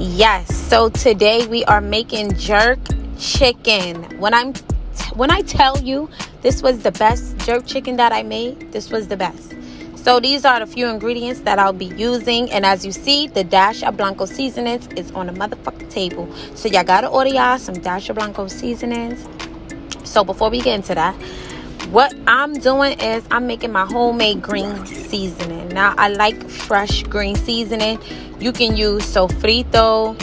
Yes, so today we are making jerk chicken. When I tell you this was the best jerk chicken that I made, this was the best. So these are the few ingredients that I'll be using, and as you see, the Dash of Blanco seasonings is on the motherfucking table. So y'all gotta order y'all some Dash of Blanco seasonings. So before we get into that, what I'm doing is I'm making my homemade green seasoning. Now I like fresh green seasoning. You can use sofrito.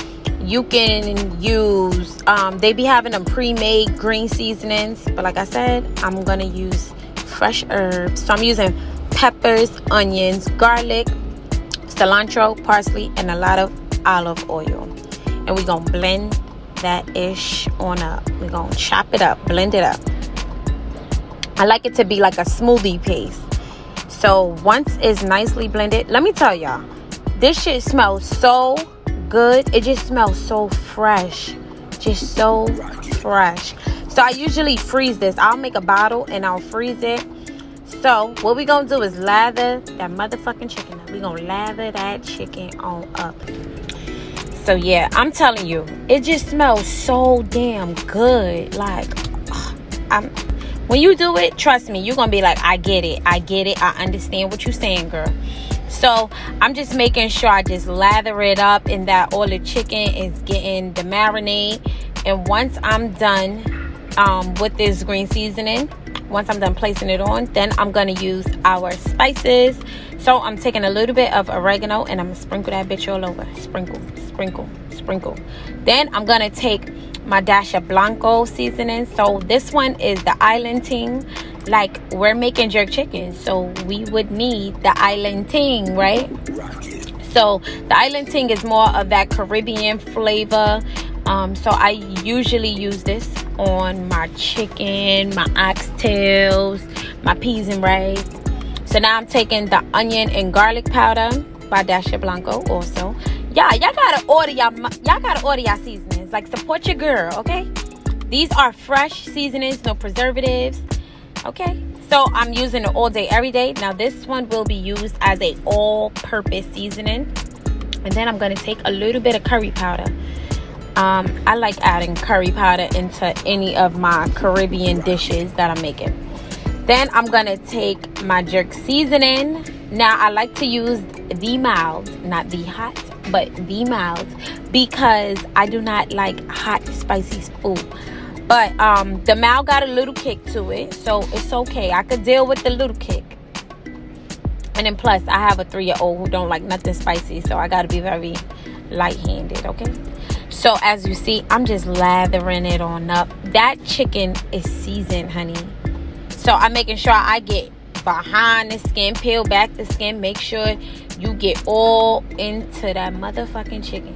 You can use they be having them pre-made green seasonings, but like I said, I'm gonna use fresh herbs. So I'm using peppers, onions, garlic, cilantro, parsley, and a lot of olive oil. And we're gonna blend that ish on up. We're gonna chop it up, blend it up. I like it to be like a smoothie paste. So once it's nicely blended, let me tell y'all, this shit smells so good. It just smells so fresh, just so fresh. So I usually freeze this. I'll make a bottle and I'll freeze it. So what we gonna do is lather that motherfucking chicken up. We gonna lather that chicken on up. So yeah, I'm telling you, it just smells so damn good. Like, when you do it, trust me, you're gonna be like, I get it, I understand what you're saying, girl. So I'm just making sure I just lather it up and that all the chicken is getting the marinade. And once I'm done with this green seasoning, once I'm done placing it on, then I'm gonna use our spices. So I'm taking a little bit of oregano and I'm gonna sprinkle that bitch all over. Sprinkle, sprinkle, sprinkle. Then I'm gonna take my Dash of Blanco seasoning. So this one is the island ting. Like, we're making jerk chicken, so we would need the island ting, right? So the island ting is more of that Caribbean flavor. So I usually use this on my chicken, my oxtails, my peas and rice. So now I'm taking the onion and garlic powder by Dash of Blanco also. Y'all gotta order y'all seasonings. Like, support your girl, okay? These are fresh seasonings, no preservatives, okay? So I'm using it all day, every day. Now this one will be used as a all-purpose seasoning. And then I'm gonna take a little bit of curry powder. I like adding curry powder into any of my Caribbean dishes that I'm making. Then I'm gonna take my jerk seasoning. Now I like to use the mild, not the hot, but the mild, because I do not like hot spicy food. But the mild got a little kick to it, so it's okay. I could deal with the little kick. And then plus I have a 3-year-old who don't like nothing spicy, so I gotta be very light-handed, okay? So as you see, I'm just lathering it on up. That chicken is seasoned, honey. So I'm making sure I get behind the skin, peel back the skin, make sure you get all into that motherfucking chicken.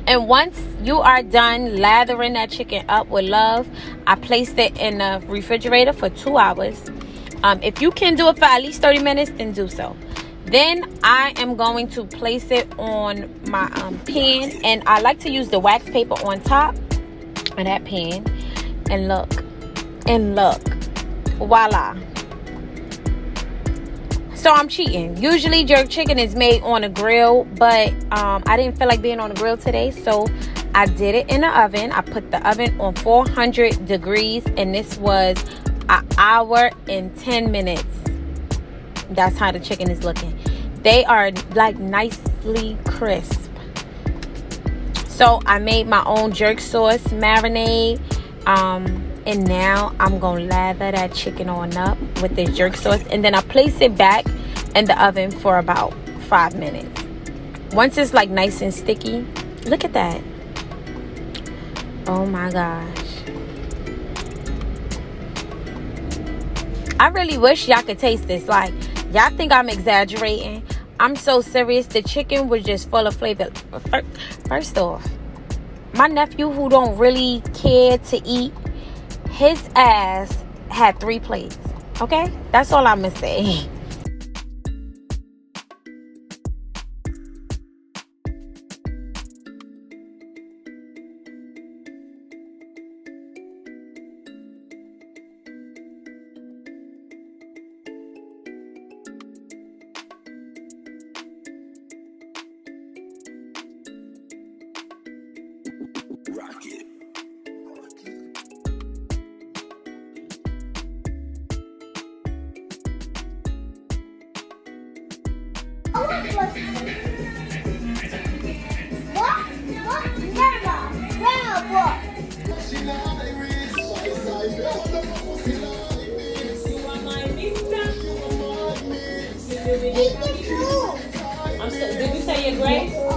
And once you are done lathering that chicken up with love, I placed it in the refrigerator for 2 hours. If you can do it for at least 30 minutes, then do so. Then I am going to place it on my pan, and I like to use the wax paper on top of that pan. And look, voila. So I'm cheating. Usually jerk chicken is made on a grill, but I didn't feel like being on the grill today, so I did it in the oven. I put the oven on 400 degrees, and this was an hour and 10 minutes. That's how the chicken is looking. They are like nicely crisp. So I made my own jerk sauce marinade. And now I'm gonna lather that chicken on up with this jerk sauce, and then I place it back in the oven for about 5 minutes. Once it's like nice and sticky, look at that. Oh my gosh. I really wish y'all could taste this. Like, y'all think I'm exaggerating? I'm so serious. The chicken was just full of flavor. First off, my nephew, who don't really care to eat, his ass had 3 plates. Okay? That's all I'm gonna say. Rock it. Did you say your grace?